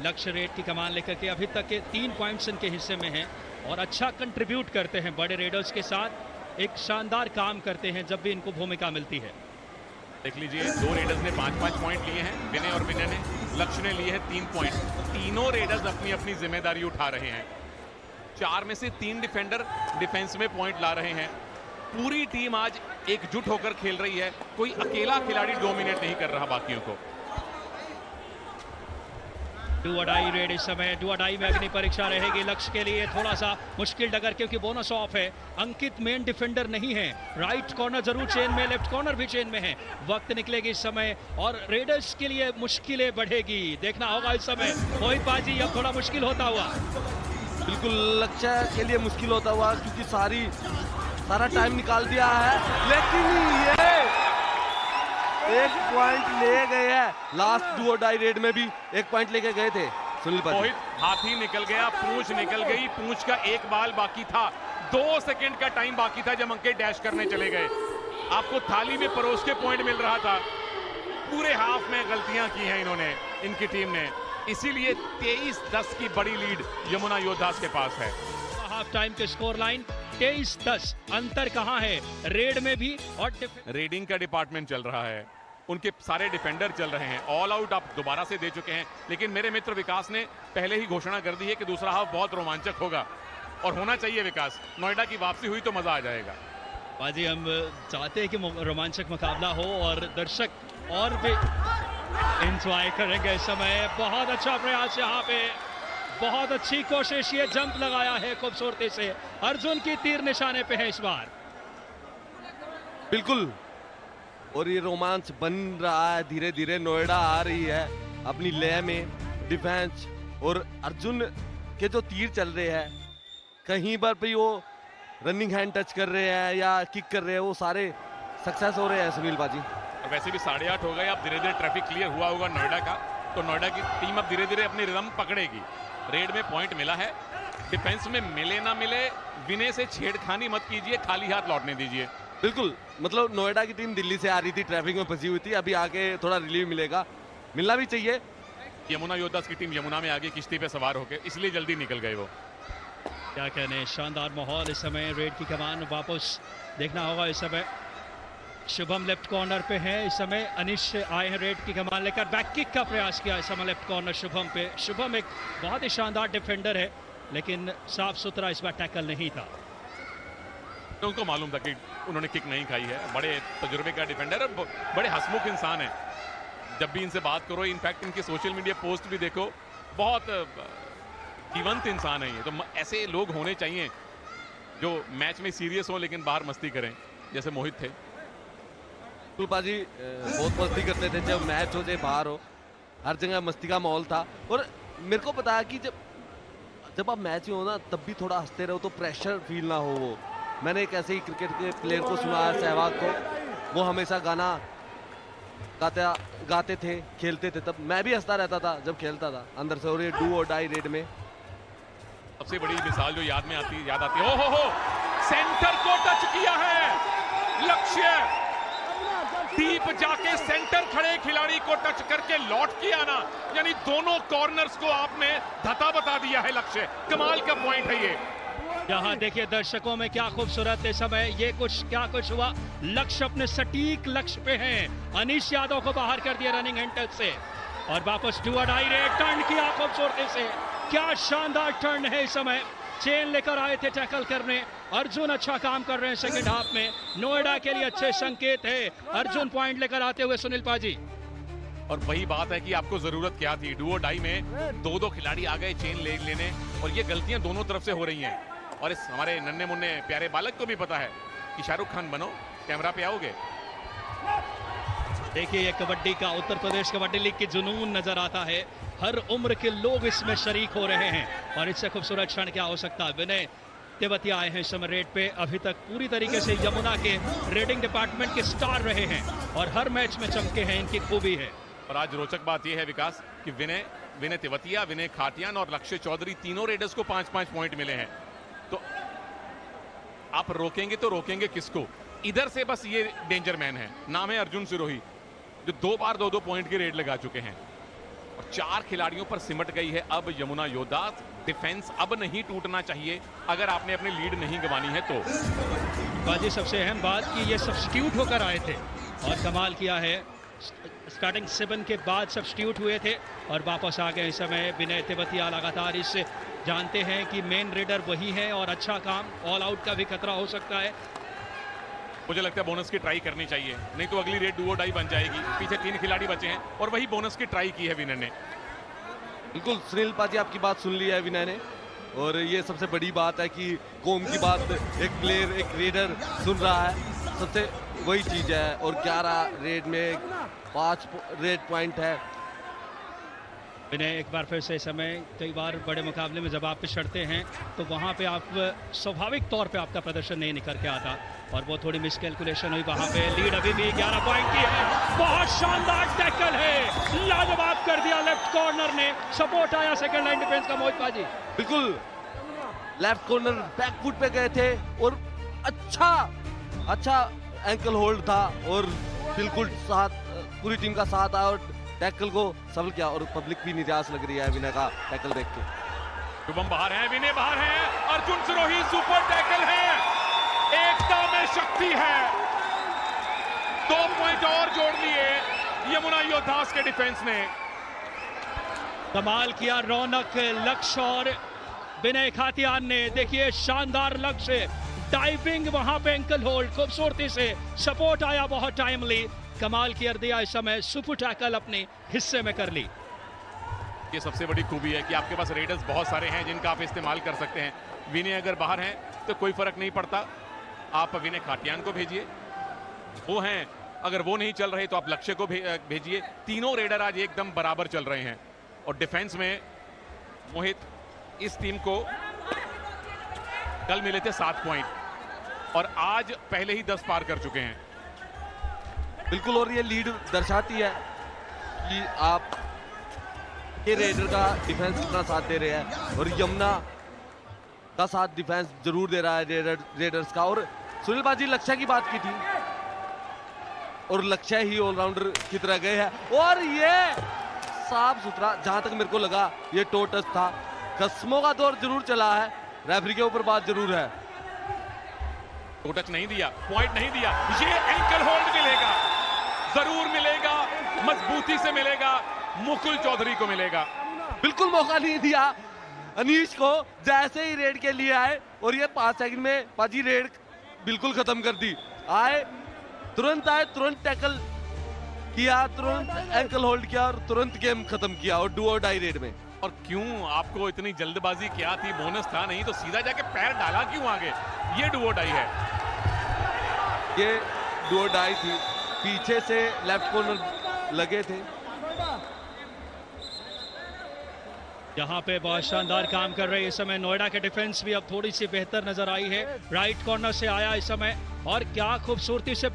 लक्ष्य रेड की कमान लेकर के अभी तक के 3 पॉइंट्स इनके हिस्से में हैं, और अच्छा कंट्रीब्यूट करते हैं बड़े रेडर्स के साथ, एक शानदार काम करते हैं जब भी इनको भूमिका मिलती है। देख लीजिए 2 रेडर्स ने 5-5 पॉइंट लिए हैं, विनय और विनय ने, लक्ष्य ने लिए हैं 3 पॉइंट। तीनों रेडर्स अपनी अपनी जिम्मेदारी उठा रहे हैं। 4 में से 3 डिफेंडर डिफेंस में पॉइंट ला रहे हैं। पूरी टीम आज एकजुट होकर खेल रही है, कोई अकेला खिलाड़ी डोमिनेट नहीं कर रहा बाकियों को। डू अडाई रेड इस समय, डू अडाई में अग्नि परीक्षा रहेगी लक्ष्य के लिए, थोड़ा सा मुश्किल डगर, क्योंकि बोनस ऑफ है। अंकित मेन डिफेंडर नहीं है, राइट कॉर्नर जरूर चेन में, लेफ्ट कॉर्नर भी चेन में है। वक्त निकलेगी इस समय और रेडर्स के लिए मुश्किलें बढ़ेगी, देखना होगा इस समय। मोहित बाजी अब थोड़ा मुश्किल होता हुआ, बिल्कुल लक्ष्य के लिए मुश्किल होता हुआ, क्योंकि सारा टाइम निकाल दिया है, लेकिन ये 1 पॉइंट ले गए हैं। लास्ट डू और डाई रेड में भी 1 पॉइंट लेके गए थे सुनील पाजी। मोहित, हाथी निकल गया, पूंछ निकल गई, पूंछ का 1 बाल बाकी था, 2 सेकंड का टाइम बाकी था जब अंकित डैश करने चले गए। आपको थाली में परोस के पॉइंट मिल रहा था। पूरे हाफ में गलतियां की हैं इन्होंने, इनकी टीम ने, इसीलिए 23-10 की बड़ी लीड यमुना योद्धास के पास है। हाफ टाइम के स्कोर लाइन 23-10, अंतर कहां है रेड में भी, और रेडिंग का डिपार्टमेंट चल रहा है, उनके सारे डिफेंडर चल रहे हैं। ऑल आउट आप दोबारा से दे चुके हैं, लेकिन मेरे मित्र विकास ने पहले ही घोषणा कर दी है कि दूसरा हाफ बहुत रोमांचक होगा, और होना चाहिए विकास। नोएडा की वापसी हुई तो मजा आ जाएगा। बाजी हम चाहते हैं कि रोमांचक मुकाबला हो और दर्शक और भी एंजॉय करेंगे इस समय। बहुत अच्छा प्रयास यहाँ पे, बहुत अच्छी कोशिश, ये जंप लगाया है खूबसूरती से। अर्जुन की तीर निशाने पे है इस बार, बिल्कुल, और ये रोमांच बन रहा है धीरे धीरे। नोएडा आ रही है अपनी लय में, डिफेंस और अर्जुन के जो तीर चल रहे हैं, कहीं पर भी वो रनिंग हैंड टच कर रहे हैं या किक कर रहे हैं, वो सारे सक्सेस हो रहे हैं सुनील बाजी। और वैसे भी 8:30 हो गए, अब धीरे धीरे ट्रैफिक क्लियर हुआ होगा नोएडा का, तो नोएडा की टीम अब धीरे धीरे अपनी रिदम पकड़ेगी। रेड में पॉइंट मिला है, डिफेंस में मिले ना मिले, विनय से छेड़खानी मत कीजिए, खाली हाथ लौटने दीजिए। बिल्कुल, मतलब नोएडा की टीम दिल्ली से आ रही थी, ट्रैफिक में फंसी हुई थी, अभी आके थोड़ा रिलीफ मिलेगा, मिलना भी चाहिए। यमुना योद्धास की टीम यमुना में आगे किश्ती पे सवार होकर, इसलिए जल्दी निकल गए वो। क्या कहने, शानदार माहौल इस समय, रेड की कमान वापस देखना होगा इस समय। शुभम लेफ्ट कॉर्नर पे है इस समय। अनिश आए हैं रेड की कमान लेकर, बैक किक का प्रयास किया इस समय लेफ्ट कॉर्नर शुभम पे। शुभम एक बहुत ही शानदार डिफेंडर है, लेकिन साफ सुथरा इस बार टैकल नहीं था। तो उनको मालूम था कि उन्होंने किक नहीं खाई है। बड़े तजुर्बे का डिफेंडर है, बड़े हंसमुख इंसान है। जब भी इनसे बात करो, इनफैक्ट इनके सोशल मीडिया पोस्ट भी देखो, बहुत जीवंत इंसान है ये। तो ऐसे लोग होने चाहिए जो मैच में सीरियस हो लेकिन बाहर मस्ती करें, जैसे मोहित थे। कुलपा जी बहुत मस्ती करते थे, जब मैच हो चाहे बाहर हो, हर जगह मस्ती का माहौल था। और मेरे को पता है कि जब आप मैच में हो ना, तब भी थोड़ा हंसते रहो तो प्रेशर फील ना हो। वो मैंने एक ऐसे ही क्रिकेट के प्लेयर को सुना है, सहवाग को, वो हमेशा गाना गाते थे, खेलते थे। तब मैं भी हंसता रहता था जब खेलता था अंदर से। और ये डू और डाई रेड में सबसे बड़ी मिसाल जो याद आती है, हो सेंटर को टच किया है लक्ष्य, डीप जाके सेंटर खड़े खिलाड़ी को टच करके लौट के आना, यानी दोनों कॉर्नर्स को आपने धता बता दिया है लक्ष्य। कमाल का पॉइंट है ये। यहाँ देखिए दर्शकों में क्या खूबसूरत इस समय ये क्या कुछ हुआ। लक्ष्य अपने सटीक लक्ष्य पे हैं। अनीश यादव को बाहर कर दिया रनिंग हैंडल से, और वापस डू और डाई रेड टर्न किया खूबसूरती से। क्या शानदार टर्न है इस समय। चेन लेकर आए थे टैकल करने। अर्जुन अच्छा काम कर रहे हैं सेकंड हाफ में। नोएडा के लिए अच्छे संकेत है। अर्जुन पॉइंट लेकर आते हुए सुनील पाजी। और वही बात है कि आपको जरूरत क्या थी। डू और डाई में दो खिलाड़ी आ गए चेन लेने, और ये गलतियां दोनों तरफ से हो रही हैं। और इस हमारे नन्हे मुन्ने प्यारे बालक को भी पता है कि शाहरुख खान बनो, कैमरा पे आओगे। देखिए ये कबड्डी का उत्तर प्रदेश कबड्डी लीग की जुनून नजर आता है। हर उम्र के लोग इसमें शरीक हो रहे हैं, और इससे खूबसूरत क्षण क्या हो सकता है। विनय तेवतिया आए हैं इस समय रेड पे। अभी तक पूरी तरीके से यमुना के रेडिंग डिपार्टमेंट के स्टार रहे हैं, और हर मैच में चमके हैं, इनकी खूबी है। और आज रोचक बात यह है विकास कि विनय तेवतिया, विनय खाटियान और लक्ष्य चौधरी, तीनों रेडर्स को 5-5 पॉइंट मिले हैं। तो आप रोकेंगे तो रोकेंगे किसको? इधर से बस ये डेंजर मैन है, नाम है अर्जुन सिरोही, जो 2 बार 2-2 पॉइंट की रेड लगा चुके हैं, और 4 खिलाड़ियों पर सिमट गई है अब यमुना योद्धास। डिफेंस अब नहीं टूटना चाहिए अगर आपने अपनी लीड नहीं गंवानी है तो। बाजी सबसे अहम बात कि ये सब्स्टिट्यूट होकर आए थे, और कमाल किया है। स्टार्टिंग 7 के बाद सब्स्टिट्यूट हुए थे और वापस आ गए इस समय विनय तेवतिया। लगातार इससे जानते हैं कि मेन रेडर वही है, और अच्छा काम, ऑल आउट का भी खतरा हो सकता है। मुझे लगता है बोनस की ट्राई करनी चाहिए, नहीं तो अगली रेड डू और डाई बन जाएगी। पीछे 3 खिलाड़ी बचे हैं, और वही बोनस की ट्राई की है विनय ने। बिल्कुल सुनील पाजी, आपकी बात सुन ली है विनय ने, और ये सबसे बड़ी बात है कि कौम की बात एक प्लेयर, एक रेडर सुन रहा है, सबसे वही चीज है। और 11 रेड में 5 रेड पॉइंट है। विनय एक बार फिर से समय, कई बार बड़े मुकाबले में जब आप पिछड़ते हैं तो वहाँ पे आप स्वाभाविक तौर पे आपका प्रदर्शन नहीं निकल के आता, और वो थोड़ी मिसकैलकुलेशन हुई वहाँ पे। लीड अभी भी 11 पॉइंट की है। बहुत शानदार टैकल है, लाजवाब कर दिया लेफ्ट कॉर्नर ने। सपोर्ट आया सेकंड लाइन डिफेंस का मोहित पाजी। बिल्कुल लेफ्ट कॉर्नर बैक फुट पे गए थे, और अच्छा एंकल होल्ड था, और बिल्कुल साथ पूरी टीम का साथ आया और टैकल को सफल किया। और पब्लिक भी निराश लग रही है विनय का टैकल देख के। शुभम बाहर है, विनय बाहर है, अर्जुन सिरोही सुपर टैकल है। एकता में शक्ति है। 2 पॉइंट और जोड़ लिए यमुना योद्धास के डिफेंस ने। कमाल किया रौनक, लक्ष्य और विनय खातियान ने। देखिए शानदार लक्ष्य, डाइविंग वहां पे एंकल होल्ड, खूबसूरती से सपोर्ट आया बहुत टाइमली। कमाल कर दिया इस समय, सुपर टैकल अपने हिस्से में कर ली। ये सबसे बड़ी खूबी है कि आपके पास रेडर्स बहुत सारे हैं जिनका आप इस्तेमाल कर सकते हैं। विनय अगर बाहर हैं तो कोई फर्क नहीं पड़ता, आप विनय खाटियान को भेजिए, वो हैं। अगर वो नहीं चल रहे तो आप लक्ष्य को भेजिए। तीनों रेडर आज एकदम बराबर चल रहे हैं। और डिफेंस में मोहित, इस टीम को कल मिले थे 7 पॉइंट, और आज पहले ही 10 पार कर चुके हैं। बिल्कुल, और ये लीड दर्शाती है कि आप ये रेडर का डिफेंस कितना साथ दे रहे हैं, और यमुना का साथ डिफेंस जरूर दे रहा है रेडर्स का। और सुनील बाजी लक्ष्य की बात की थी, और लक्ष्य ही ऑलराउंडर की तरह गए हैं। और ये साफ सुथरा, जहां तक मेरे को लगा ये टो टच था। कसमों का दौर जरूर चला है, रेफरी के ऊपर बात जरूर है। टो टच नहीं दिया, पॉइंट नहीं दिया, ये एंकल होल्ड मिलेगा, जरूर मिलेगा, मजबूती से मिलेगा, मुकुल चौधरी को मिलेगा। बिल्कुल मौका नहीं दिया अनीश को, जैसे ही रेड के लिए आए और ये 5 सेकंड में पाजी रेड बिल्कुल खत्म कर दी। आए, तुरंत टैकल किया, तुरंत एंकल होल्ड किया और तुरंत गेम खत्म किया और डू और डाई रेड में। और क्यों आपको इतनी जल्दबाजी क्या थी? बोनस था नहीं तो सीधा जाके पैर डाला क्यों आगे? ये डू और डाई है, ये डू और डाई थी, पीछे से लेफ्ट कॉर्नर लगे थे। यहाँ पे बहुत शानदार काम कर रहे हैं इस समय नोएडा के डिफेंस भी अब थोड़ी सी बेहतर नजर आई है। राइट कॉर्नर से आया इस समय और क्या खूबसूरती से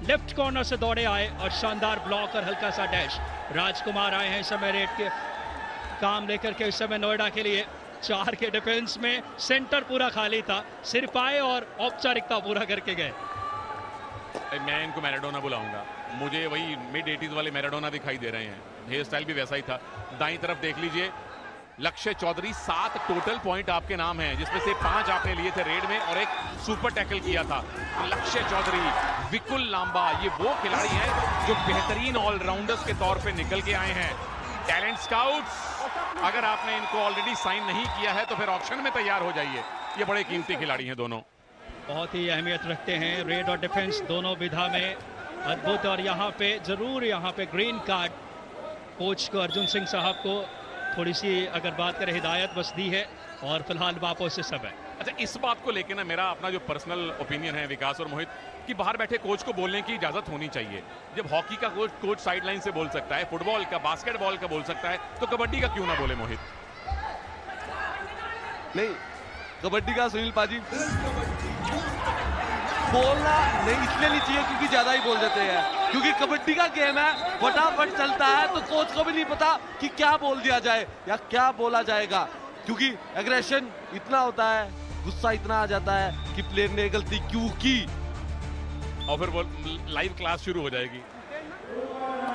लेफ्ट कॉर्नर से दौड़े आए और शानदार ब्लॉक और हल्का सा डैश। राजकुमार आए हैं इस समय रेड के काम लेकर के इस समय नोएडा के लिए। 4 के डिफेंस में सेंटर पूरा खाली था, सिर्फ आए और औपचारिकता पूरा करके गए। मैं इनको मैराडोना बुलाऊंगा, मुझे वही मिड 80s वाले मैराडोना दिखाई दे रहे हैं, हेयर स्टाइल भी वैसा ही था। दाईं तरफ देख लीजिए, लक्ष्य चौधरी 7 टोटल पॉइंट आपके नाम हैं, जिसमें से 5 आपने लिए थे रेड में और एक सुपर टैकल किया था। लक्ष्य चौधरी, विकुल लांबा, ये वो खिलाड़ी हैं जो बेहतरीन ऑलराउंडर्स के तौर पे निकल के आए हैं। टैलेंट स्काउट्स, अगर आपने इनको ऑलरेडी साइन नहीं किया है तो फिर ऑक्शन में तैयार हो जाइए, ये बड़े कीमती खिलाड़ी हैं दोनों। बहुत ही अहमियत रखते हैं रेड और डिफेंस दोनों विधा में, अद्भुत। और यहाँ पे जरूर यहाँ पे ग्रीन कार्ड कोच को, अर्जुन सिंह साहब को थोड़ी सी अगर बात करें हिदायत बस दी है और फिलहाल वापस से सब है। अच्छा, इस बात को लेकर ना मेरा अपना जो पर्सनल ओपिनियन है विकास और मोहित, कि बाहर बैठे कोच को बोलने की इजाजत होनी चाहिए। जब हॉकी का कोच साइडलाइन से बोल सकता है, फुटबॉल का, बास्केटबॉल का बोल सकता है, तो कबड्डी का क्यों ना बोले मोहित? नहीं, कबड्डी का सुनील पाजी बोलना नहीं इसलिए नहीं चाहिए क्योंकि ज्यादा ही बोल देते हैं, क्योंकि कबड्डी का गेम है, फटाफट चलता है, तो कोच को भी नहीं पता कि क्या बोल दिया जाए या क्या बोला जाएगा, क्योंकि एग्रेशन इतना होता है, गुस्सा इतना आ जाता है कि प्लेयर ने गलती क्यों की, और फिर वो लाइव क्लास शुरू हो जाएगी।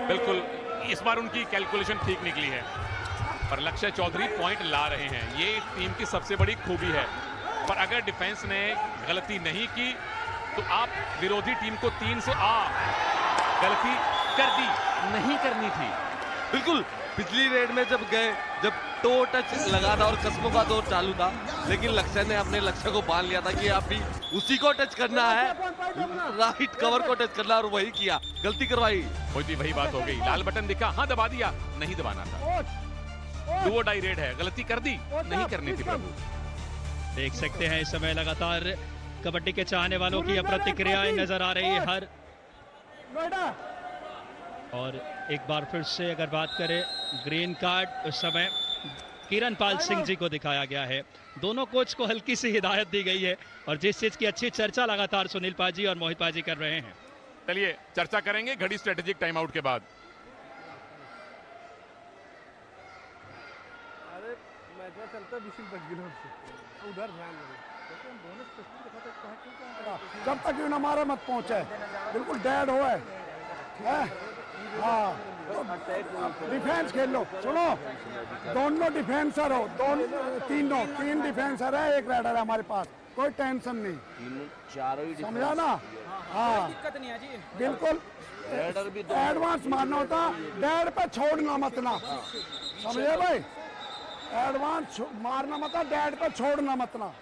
बिल्कुल, इस बार उनकी कैलकुलेशन ठीक निकली है, पर लक्ष्य चौधरी पॉइंट ला रहे हैं, ये टीम की सबसे बड़ी खूबी है। पर अगर डिफेंस ने गलती नहीं की तो आप विरोधी टीम को 3 से गलती कर दी, नहीं करनी थी। बिल्कुल, पिछली रेड में जब गए, जब टो टच लगा था और कस्मों का दौर चालू था, लेकिन लक्ष्य ने अपने लक्ष्य को बांध लिया था कि आप भी उसी को टच करना है, राइट कवर को टच करना, और वही किया, गलती करवाई। वही बात हो गई, लाल बटन दिखा, हाँ दबा दिया, नहीं दबाना था। डू और डाई रेड है, गलती कर दी, नहीं करनी थी प्रभु। देख सकते हैं इस समय लगातार कबड्डी के चाहने वालों की प्रतिक्रियाएं नजर आ रही है हर। और एक बार फिर से अगर बात करें, ग्रीन कार्ड उस समय किरण पाल सिंह जी को दिखाया गया है। दोनों कोच को हल्की सी हिदायत दी गई है और जिस चीज की अच्छी चर्चा लगातार सुनील पाजी और मोहित पाजी कर रहे हैं। चलिए चर्चा करेंगे घड़ी स्ट्रेटेजिक टाइम आउट के बाद। अरे मैं क्या चलता उधर जब तक यूं हमारा मत पहुंचे, बिल्कुल डेड हुआ है। हाँ, डिफेंस खेल लो। सुनो, दोनों डिफेंसर हो, तीन डिफेंसर है, एक रेडर है हमारे पास, कोई टेंशन नहीं, समझा ना? हाँ, बिल्कुल एडवांस मारना होता, डेड पे छोड़ना मत ना, समझे भाई? एडवांस मारना मत, डेड पे छोड़ना मत ना।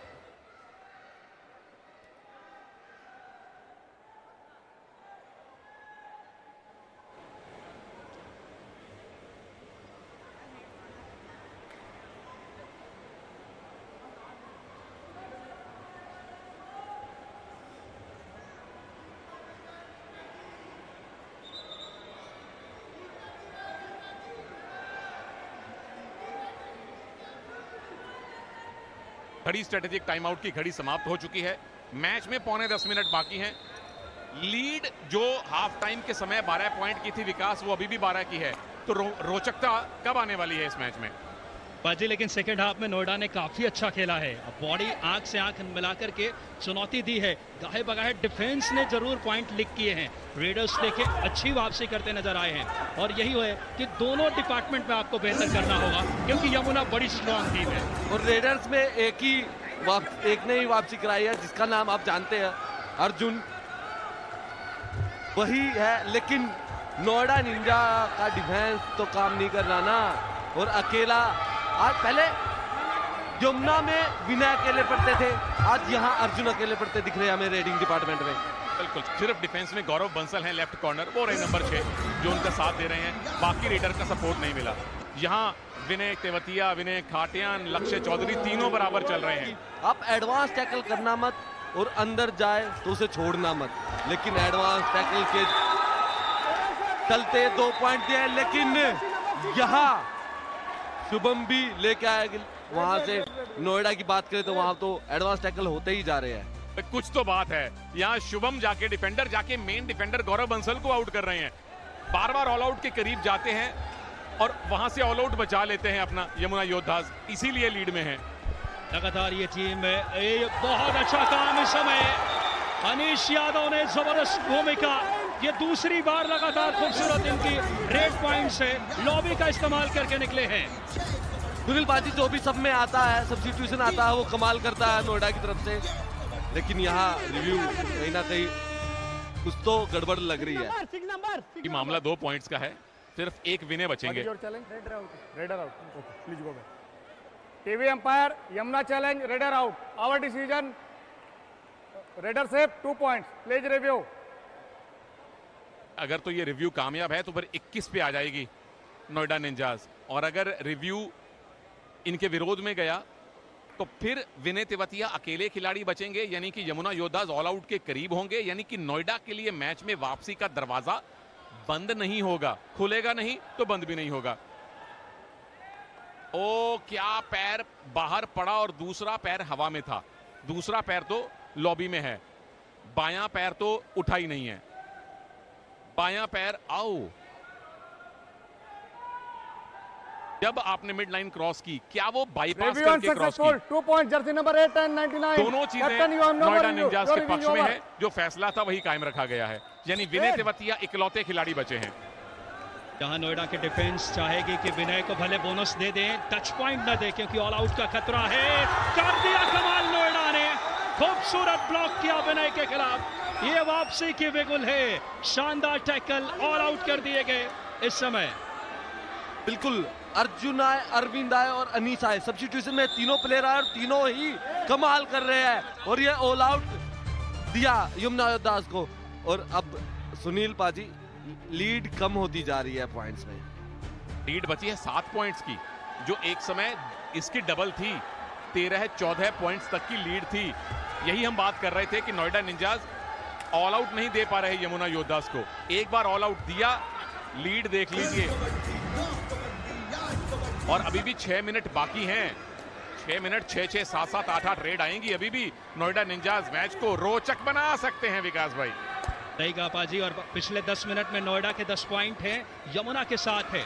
घड़ी स्ट्रेटेजिक टाइम आउट की घड़ी समाप्त हो चुकी है। मैच में 9.25 मिनट बाकी हैं। लीड जो हाफ टाइम के समय 12 पॉइंट की थी विकास, वो अभी भी 12 की है। तो रोचकता कब आने वाली है इस मैच में? बाजी, लेकिन सेकंड हाफ में नोएडा ने काफी अच्छा खेला है। बॉडी आंख से आंख मिलाकर के चुनौती दी है। गाहे बगाहे डिफेंस ने जरूर पॉइंट लिक किए हैं। रेडर्स देखे अच्छी वापसी करते नजर आए हैं और यही है कि दोनों डिपार्टमेंट में आपको बेहतर करना होगा, क्योंकि यमुना बड़ी स्ट्रॉन्ग टीम है। और रेडर्स में एक ने ही वापसी कराई है, जिसका नाम आप जानते हैं, अर्जुन वही है, लेकिन नोएडा निंजा का डिफेंस तो काम नहीं कर रहा ना। और अकेला आज पहले यमुना में विनय अकेले पड़ते थे, आज यहाँ अर्जुन अकेले पड़ते दिख रहे हैं हमें रेडिंग डिपार्टमेंट में। बिल्कुल, सिर्फ डिफेंस में गौरव बंसल हैं लेफ्ट कॉर्नर, वो रहे नंबर 6 जो उनका साथ दे रहे हैं, बाकी रेडर का सपोर्ट नहीं मिला। यहाँ विनय तेवतिया, विनय खाटियान, लक्ष्य चौधरी तीनों बराबर चल रहे हैं। आप एडवांस टैकल करना मत और अंदर जाए तो उसे छोड़ना मत, लेकिन एडवांस टैकल के चलते 2 पॉइंट दिए, लेकिन यहाँ शुभम भी लेके आएगा। वहां से नोएडा की बात करें तो वहां तो एडवांस टैकल होते ही जा रहे हैं। कुछ तो बात है, यहाँ शुभम जाके डिफेंडर जाके मेन डिफेंडर गौरव बंसल को आउट कर रहे हैं, बार बार ऑल आउट के करीब जाते हैं और वहां से ऑल आउट बचा लेते हैं अपना यमुना योद्धास, इसीलिए लीड में है। लगातार ये टीम बहुत अच्छा काम इस समय, अनीश यादव ने जबरदस्त भूमिका, ये दूसरी बार लगातार खूबसूरत इनकी रेड पॉइंट से लॉबी का इस्तेमाल करके निकले हैं। सुनील पाजी जो भी सब में आता है, सब्स्टिट्यूशन आता है, वो कमाल करता है नोएडा की तरफ से, लेकिन यहाँ रिव्यू कहीं ना कहीं कुछ तो गड़बड़ लग रही है। ये मामला 2 पॉइंट्स का है, सिर्फ एक विनय बचेंगे। TV umpire Yamuna challenge, raider out, our decision, raider safe 2 points, please review. अगर तो ये रिव्यू कामयाब है तो फिर 21 पे आ जाएगी नोएडा निंजास, और अगर रिव्यू इनके विरोध में गया तो फिर विनय तेवतिया अकेले खिलाड़ी बचेंगे, यानी कि यमुना योद्धास ऑल आउट के करीब होंगे, यानी कि नोएडा के लिए मैच में वापसी का दरवाजा बंद नहीं होगा, खुलेगा नहीं तो बंद भी नहीं होगा। ओ क्या पैर बाहर पड़ा और दूसरा पैर हवा में था, दूसरा पैर तो लॉबी में है, बायां पैर तो उठा ही नहीं है, बायां पैर आओ। जब आपने मिड लाइन क्रॉस की, क्या वो बाईपास करके क्रॉस की? 2 पॉइंट, जर्सी नंबर 8 and 99। दोनों चीजें नोएडा निंजास के पक्ष में है, जो फैसला था वही कायम रखा गया है, यानी विनय तेवतिया इकलौते खिलाड़ी बचे हैं। यहाँ नोएडा की डिफेंस चाहेगी कि विनय को भले बोनस दे दें, टच पॉइंट न दे, क्योंकि ऑल आउट का खतरा है। कर दिया कमाल नोएडा ने, खूबसूरत ब्लॉक किया विनय के खिलाफ, ये वापसी की बिगुल है, शानदार टैकल, ऑल आउट कर दिए गए इस समय। बिल्कुल, अर्जुन आए, अरविंद आए और अनीस आए, सब्स्टिट्यूशन में तीनों प्लेयर आए और तीनों ही कमाल कर रहे हैं, और ये ऑल आउट दिया यमुना योद्धास को। और अब सुनील पाजी लीड कम होती जा रही है पॉइंट्स में, लीड बची है 7 पॉइंट्स की, जो एक समय इसकी डबल थी, 13-14 पॉइंट्स तक की लीड थी। यही हम बात कर रहे थे कि नोएडा निंजास ऑल आउट नहीं दे पा रहे यमुना योद्धास को, एक बार ऑल आउट दिया, लीड देख लीजिए, और अभी भी 6 मिनट बाकी हैं, 6 मिनट, 6-6, 7-7, 8-8 रेड आएंगी, अभी भी नोएडा निंजास मैच को रोचक बना सकते हैं विकास भाई। सही कहा पाजी, और पिछले 10 मिनट में नोएडा के 10 पॉइंट हैं, यमुना के साथ है,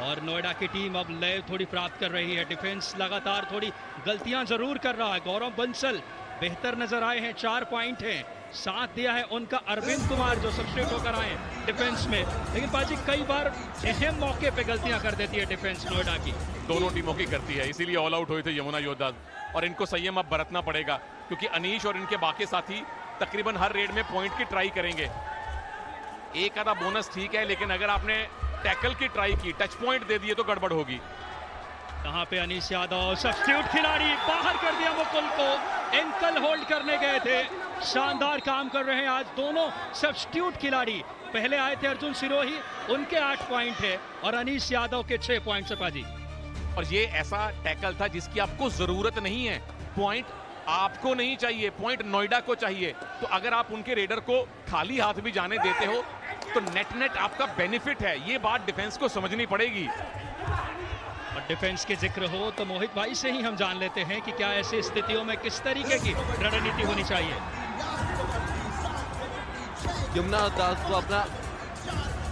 और नोएडा की टीम अब लय थोड़ी प्राप्त कर रही है। डिफेंस लगातार थोड़ी गलतियां जरूर कर रहा है, गौरव बंसल बेहतर नजर आए हैं, 4 पॉइंट हैं, साथ दिया है उनका अरविंद कुमार जो सब्स्टिट्यूट होकर आए डिफेंस में, लेकिन पाजी कई बार अहम मौके पे गलतियां कर देती है डिफेंस नोएडा की, दोनों टीमों की करती है, इसीलिए ऑल आउट हुए थे यमुना योद्धास, और इनको संयम अब बरतना पड़ेगा, क्योंकि अनीश और इनके बाकी साथी तकरीबन हर रेड में पॉइंट की ट्राई करेंगे। एक आधा बोनस ठीक है, लेकिन अगर आपने टैकल की ट्राई की, टच पॉइंट दे दिए तो गड़बड़ होगी। यहाँ पे अनीश यादव सब्स्टिट्यूट खिलाड़ी बाहर कर दिया, मुकुल को एंकल होल्ड करने गए थे, शानदार काम कर रहे हैं आज दोनों सब्स्टिट्यूट खिलाड़ी। पहले आए थे अर्जुन सिरोही, उनके 8 पॉइंट है, और अनीश यादव के 6 पॉइंट है पाजी। और ये ऐसा टैकल था जिसकी आपको जरूरत नहीं है, पॉइंट आपको नहीं चाहिए, पॉइंट नोएडा को चाहिए, तो अगर आप उनके रेडर को खाली हाथ भी जाने देते हो तो नेट नेट आपका बेनिफिट है, ये बात डिफेंस को समझनी पड़ेगी। और डिफेंस के जिक्र हो तो मोहित भाई से ही हम जान लेते हैं कि क्या ऐसी स्थितियों में किस तरीके की रणनीति होनी चाहिए। यमुना दास को अपना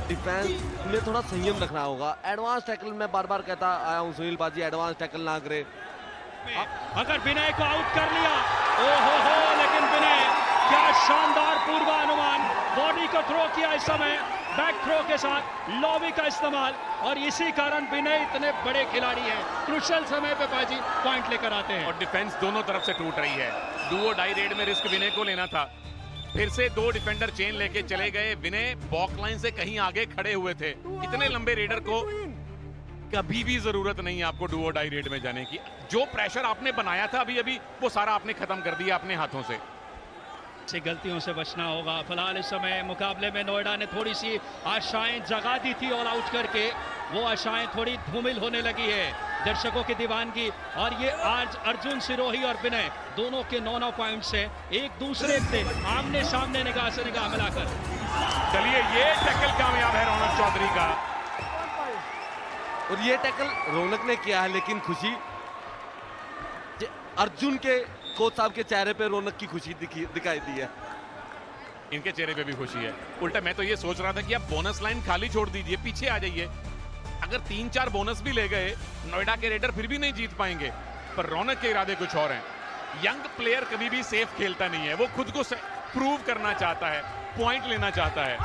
डिफेंस में थोड़ा संयम रखना होगा। एडवांस टैकल मैं बार बार कहता आया हूं सुनील पाजी, एडवांस टैकल ना करे। अगर विनय को आउट कर लिया, ओहो, लेकिन विनय क्या शानदार पूर्वानुमान, बॉडी को थ्रो किया इस समय, बैक थ्रो के साथ लॉबी का इस्तेमाल, और इसी कारण विनय इतने बड़े खिलाड़ी हैं, क्रूशियल समय पे पाजी पॉइंट लेकर आते हैं। और डिफेंस दोनों तरफ से टूट रही है, डुओ डाई रेड में रिस्क विनय को लेना था, फिर से 2 डिफेंडर चेन लेके चले गए। विनय बॉक लाइन से कहीं आगे खड़े हुए थे। इतने लंबे रेडर को कभी भी जरूरत नहीं है आपको डू और डाई रेड में जाने की। जो प्रेशर आपने बनाया था अभी वो सारा आपने खत्म कर दिया अपने हाथों से गलतियों से बचना होगा। फिलहाल इस समय मुकाबले में नोएडा ने थोड़ी सी आशाएं जगा दी थी ऑल आउट करके, वो आशाएं थोड़ी धूमिल होने लगी है दर्शकों की दीवानगी। और ये आज अर्जुन सिरोही और विनय दोनों के 9 पॉइंट्स हैं, एक दूसरे से आमने सामने निगाह से निगाह मिलाकर। चलिए ये टैकल कामयाब है रौनक चौधरी का, और ये टैकल रौनक ने किया है, लेकिन खुशी अर्जुन के कोच साहब के चेहरे पे रौनक की खुशी दिखाई दी है। इनके चेहरे पे भी खुशी है। उल्टा मैं तो ये सोच रहा था कि आप बोनस लाइन खाली छोड़ दीजिए, पीछे आ जाइए। अगर 3-4 बोनस भी ले गए नोएडा के रेडर फिर भी नहीं जीत पाएंगे, पर रौनक के इरादे कुछ और हैं। यंग प्लेयर कभी भी सेफ खेलता नहीं है, वो खुद को प्रूव करना चाहता है, पॉइंट लेना चाहता है।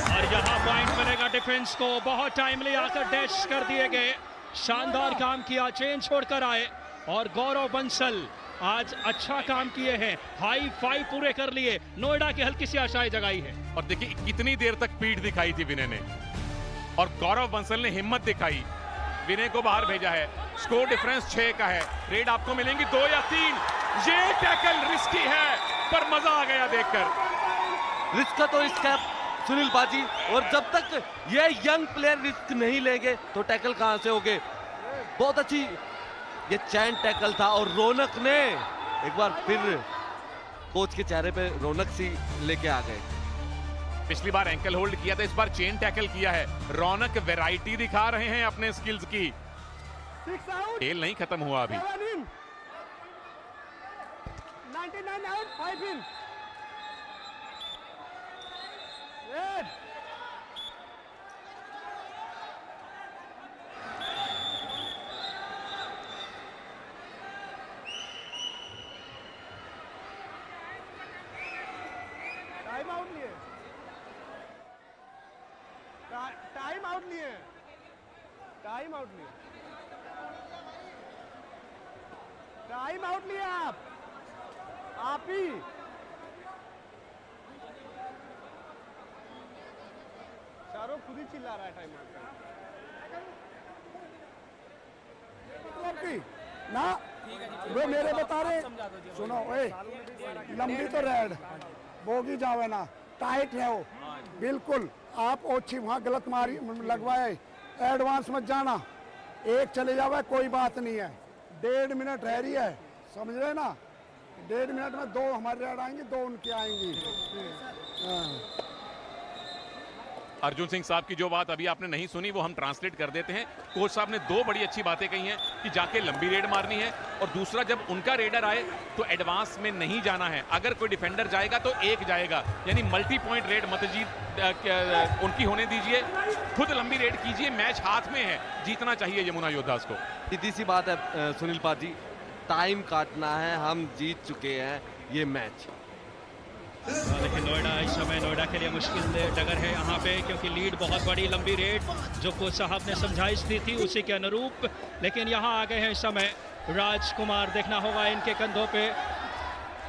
और यहाँ पॉइंट मिलेगा डिफेंस को। बहुत टाइमली आकर डैश कर दिए गए, शानदार काम किया, चेन छोड़कर आए। और गौरव बंसल आज अच्छा काम किए हैं, हाई 5 पूरे कर लिए, नोएडा की हल्की सी आशाएं जगाई है। और देखिए कितनी देर तक पीठ दिखाई थी विनय ने, और गौरव बंसल ने हिम्मत दिखाई, विनय को बाहर भेजा है। स्कोर डिफरेंस 6 का है, रेड आपको मिलेंगी 2 या 3। ये टैकल रिस्की है पर मजा आ गया देखकर। रिस्क तो इसका सुनील पाजी, और जब तक ये यंग प्लेयर रिस्क नहीं लेंगे तो टैकल कहां से होंगे। बहुत अच्छी ये चैन टैकल था, और रौनक ने एक बार फिर कोच के चेहरे पे रौनक सी लेके आ गए। पिछली बार एंकल होल्ड किया था, इस बार चेन टैकल किया है। रौनक वैरायटी दिखा रहे हैं अपने स्किल्स की। खेल नहीं खत्म हुआ अभी। 99 out, 5 in. Red. Time out लिए, टाइम आउट लिए, टाइम आउट लिए, टाइम आउट लिए आप ही। शाहरुख खुद ही चिल्ला रहा है टाइम आउट ना, वो मेरे बता रहे। सुनो ओए, लंबी तो रेड बोगी जावे ना, टाइट है वो बिल्कुल। आप ओछी वहां गलत मारी लगवाए, एडवांस मत जाना, एक चले जावे कोई बात नहीं है। 1.5 मिनट रह रही है, समझ रहे ना। 1.5 मिनट में 2 हमारे रेड आएंगी, 2 उनकी आएंगी। हाँ। अर्जुन सिंह साहब की जो बात अभी आपने नहीं सुनी वो हम ट्रांसलेट कर देते हैं। कोच साहब ने 2 बड़ी अच्छी बातें कही हैं कि जाके लंबी रेड मारनी है, और दूसरा जब उनका रेडर आए तो एडवांस में नहीं जाना है। अगर कोई डिफेंडर जाएगा तो एक जाएगा, यानी मल्टी पॉइंट रेड मत उनकी होने दीजिए, खुद लंबी रेड कीजिए। मैच हाथ में है, जीतना चाहिए यमुना योद्धास को। सीधी सी बात है सुनील पाजी, टाइम काटना है, हम जीत चुके हैं ये मैच। लेकिन नोएडा इस समय नोएडा के लिए मुश्किल जगह है यहाँ पे, क्योंकि लीड बहुत बड़ी लंबी रेड जो कोच साहब ने समझाइश दी थी उसी के अनुरूप। लेकिन यहाँ आ गए हैं इस समय राजकुमार, देखना होगा इनके कंधों पे।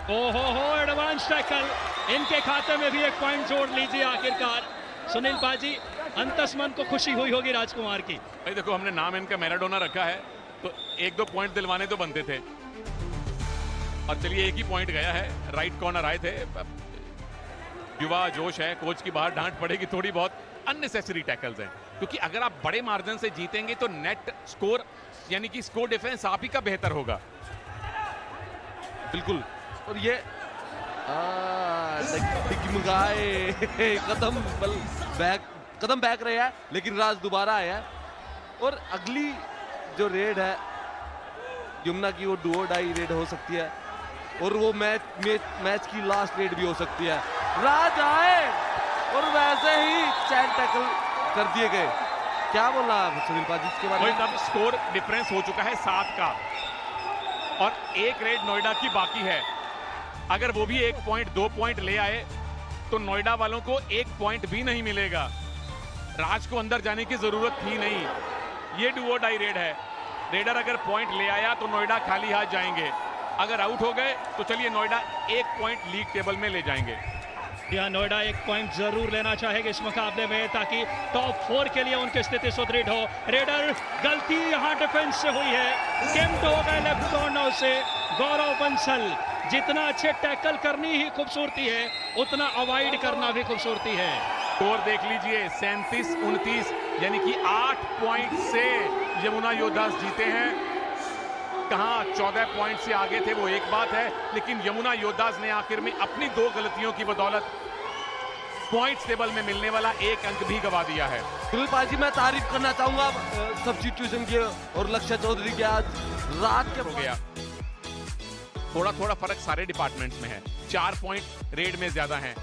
ओहो हो, एडवांस टैकल, इनके खाते में भी 1 पॉइंट जोड़ लीजिए आखिरकार। सुनील पाजी, अंतस्मन को खुशी हुई होगी राजकुमार की। भाई देखो, हमने नाम इनका मैराडोना रखा है तो 1-2 पॉइंट दिलवाने तो बनते थे, और चलिए 1 ही पॉइंट गया है। राइट कॉर्नर आए थे, युवा जोश है, कोच की बाहर डांट पड़ेगी थोड़ी बहुत। अननेसेसरी टैकल्स हैं, क्योंकि अगर आप बड़े मार्जिन से जीतेंगे तो नेट स्कोर यानी कि स्कोर डिफेंस आप ही का बेहतर होगा। बिल्कुल, और ये डिगमगाए कदम बैक रहे हैं, लेकिन राज दोबारा आया। और अगली जो रेड है यमुना की, वो डू और डाई रेड हो सकती है, और वो मैच की लास्ट रेड भी हो सकती है। राज आए और वैसे ही चैन टैकल कर दिए गए। क्या बोलना है सुनील पाजी इसके बारे में? अब स्कोर डिफरेंस हो चुका है 7 का, और 1 रेड नोएडा की बाकी है। अगर वो भी 1 पॉइंट 2 पॉइंट ले आए तो नोएडा वालों को 1 पॉइंट भी नहीं मिलेगा। राज को अंदर जाने की जरूरत थी नहीं, ये डू और डाई रेड है। रेडर अगर पॉइंट ले आया तो नोएडा खाली हाथ जाएंगे। अगर आउट हो गए तो चलिए नोएडा 1 पॉइंट लीग टेबल में ले जाएंगे। यहाँ नोएडा 1 पॉइंट जरूर लेना चाहेगी इस मुकाबले में ताकि टॉप 4 के लिए उनकी स्थिति सुदृढ़ हो। रेडर गलती यहाँ डिफेंस से हुई है, केम्प्ट हो गए लेफ्ट कॉर्नर से गौरव बंसल। जितना अच्छे टैकल करनी ही खूबसूरती है, उतना अवॉइड करना भी खूबसूरती है। स्कोर देख लीजिए 37-29, यानी कि 8 पॉइंट से यमुना योद्धास जीते हैं। कहां 14 पॉइंट से आगे थे वो एक बात है, लेकिन यमुना योद्धास ने आखिर में अपनी 2 गलतियों की बदौलत पॉइंट्स टेबल में मिलने वाला 1 अंक भी गवा दिया है। सुनील पाजी, मैं तारीफ करना चाहूंगा सब्स्टिट्यूशन के और लक्ष्य चौधरी के। आज रात के हो गया थोड़ा फर्क सारे डिपार्टमेंट्स में है, 4 पॉइंट रेड में ज्यादा हैं।